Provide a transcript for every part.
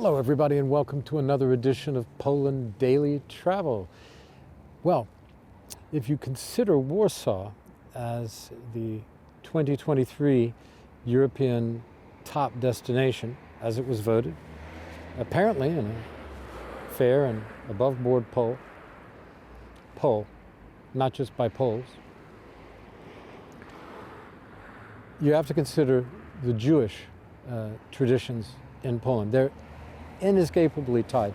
Hello everybody and welcome to another edition of Polin Daily Travel. Well, if you consider Warsaw as the 2023 European top destination, as it was voted, apparently in a fair and above-board poll, not just by polls, you have to consider the Jewish traditions in Poland. They're inescapably tied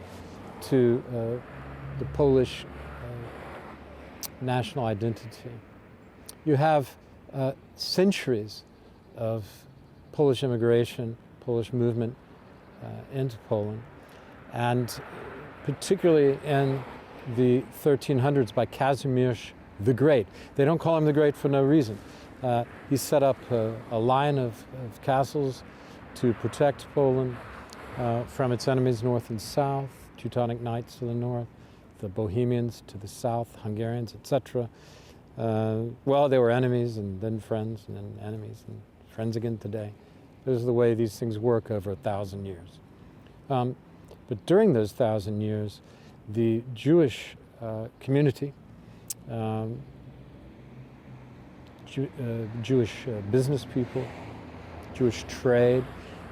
to the Polish national identity. You have centuries of Polish immigration, Polish movement into Poland, and particularly in the 1300s by Kazimierz the Great. They don't call him the Great for no reason. He set up a line of castles to protect Poland from its enemies north and south, Teutonic Knights to the north, the Bohemians to the south, Hungarians, etc. Well, they were enemies and then friends and then enemies and friends again today. This is the way these things work over 1,000 years. But during those 1,000 years, the Jewish community, Jewish business people, Jewish trade,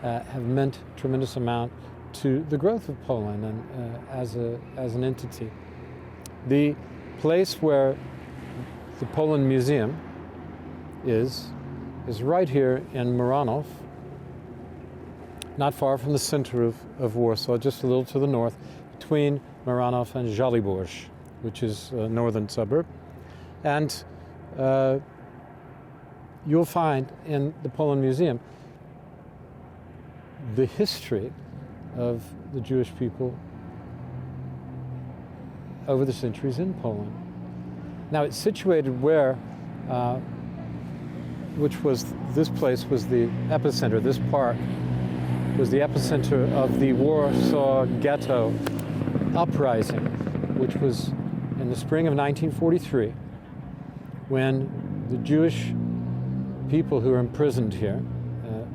have meant a tremendous amount to the growth of Poland and as an entity. The place where the Polin Museum is right here in Maranów, not far from the center of Warsaw, just a little to the north, between Maranów and Żoliborz, which is a northern suburb. And you'll find in the Polin Museum the history of the Jewish people over the centuries in Poland. Now it's situated where, this place was the epicenter, this park was the epicenter of the Warsaw Ghetto uprising, which was in the spring of 1943, when the Jewish people who were imprisoned here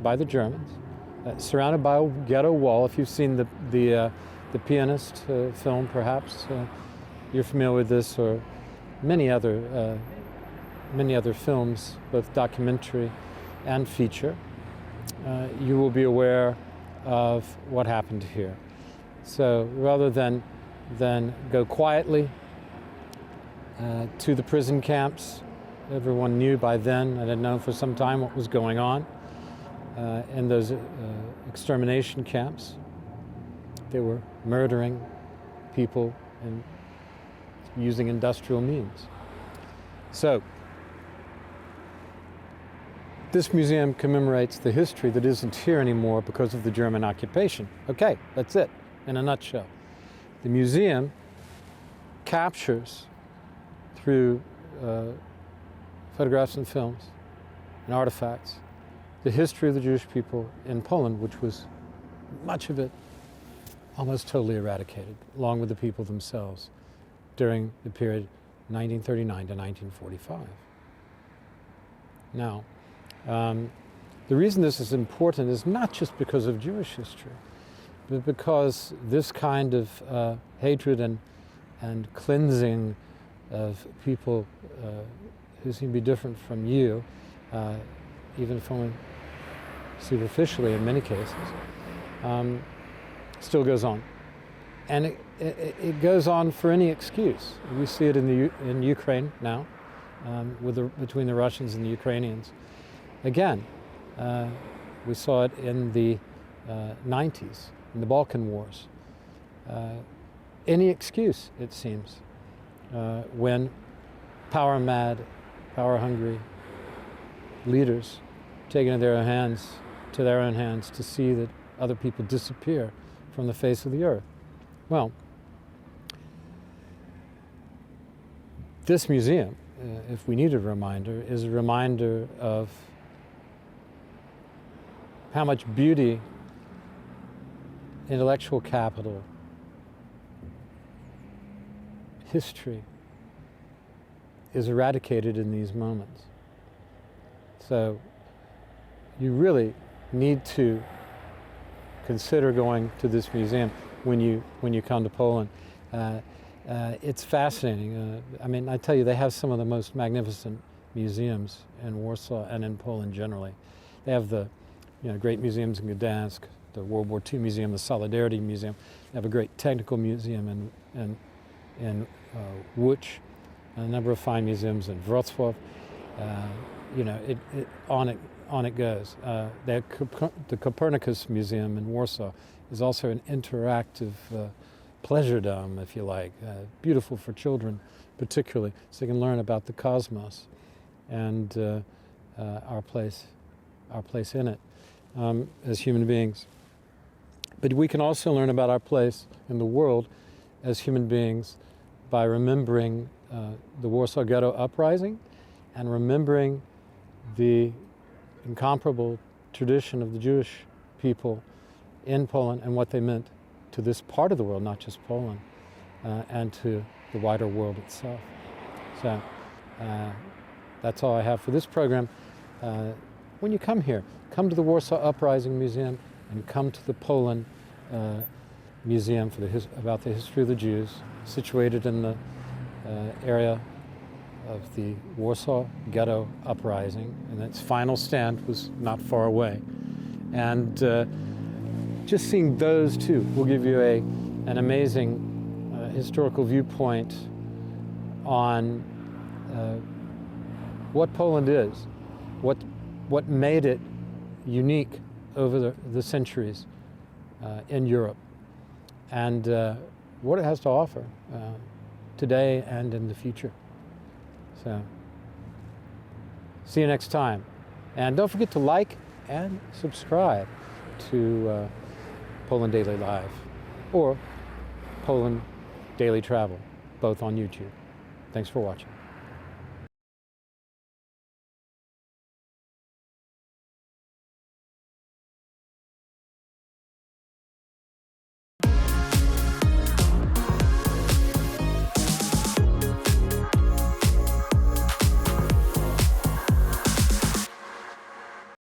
by the Germans, surrounded by a ghetto wall. If you've seen the Pianist film, perhaps you're familiar with this, or many other films, both documentary and feature. You will be aware of what happened here. So rather than go quietly to the prison camps, everyone knew by then, and had known for some time, what was going on in those extermination camps. They were murdering people and using industrial means. So this museum commemorates the history that isn't here anymore because of the German occupation. Okay, that's it in a nutshell. The museum captures through photographs and films and artifacts the history of the Jewish people in Poland, which was much of it almost totally eradicated, along with the people themselves, during the period 1939 to 1945. Now, the reason this is important is not just because of Jewish history, but because this kind of hatred and cleansing of people who seem to be different from you, even if only superficially in many cases, still goes on. And it goes on for any excuse. We see it in Ukraine now, between the Russians and the Ukrainians. Again, we saw it in the 90s, in the Balkan Wars. Any excuse, it seems, when power-mad, power-hungry leaders take it into their own hands to see that other people disappear from the face of the earth. Well, this museum, if we need a reminder, is a reminder of how much beauty, intellectual capital, history is eradicated in these moments. So you really need to consider going to this museum when you come to Poland. It's fascinating. I mean, I tell you, they have some of the most magnificent museums in Warsaw and in Poland generally. They have the great museums in Gdansk, the World War II Museum, the Solidarity Museum. They have a great technical museum in Łódź, a number of fine museums in Wrocław. On it goes. The Copernicus Museum in Warsaw is also an interactive pleasure dome, if you like, beautiful for children particularly, so they can learn about the cosmos and our place in it as human beings. But we can also learn about our place in the world as human beings by remembering the Warsaw Ghetto Uprising and remembering the incomparable tradition of the Jewish people in Poland and what they meant to this part of the world, not just Poland, and to the wider world itself. So that's all I have for this program. When you come here, come to the Warsaw Uprising Museum and come to the Polin Museum for about the history of the Jews, situated in the area of the Warsaw Ghetto Uprising, and its final stand was not far away. And just seeing those two will give you an amazing historical viewpoint on what Poland is, what made it unique over the centuries in Europe, and what it has to offer today and in the future. So, see you next time. And don't forget to like and subscribe to Poland Daily Live or Poland Daily Travel, both on YouTube. Thanks for watching.